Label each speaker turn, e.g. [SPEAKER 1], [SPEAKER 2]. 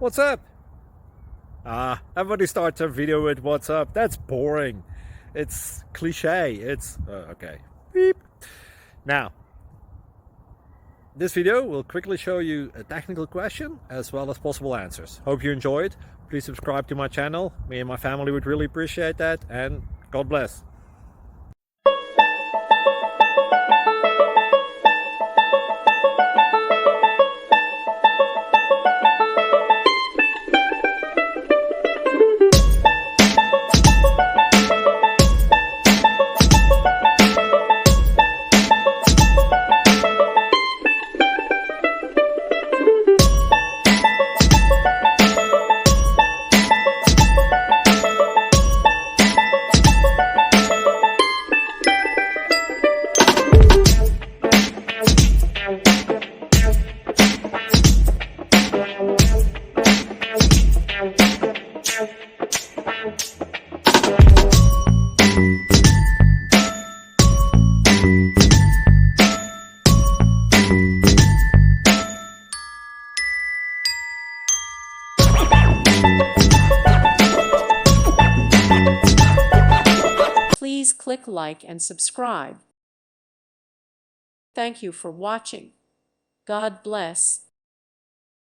[SPEAKER 1] What's up? Everybody starts a video with what's up. That's boring. It's cliche. It's okay. Beep. Now, this video will quickly show you a technical question as well as possible answers. Hope you enjoyed. Please subscribe to my channel. Me and my family would really appreciate that, and God bless.
[SPEAKER 2] Please click like and subscribe. Thank you for watching. God bless.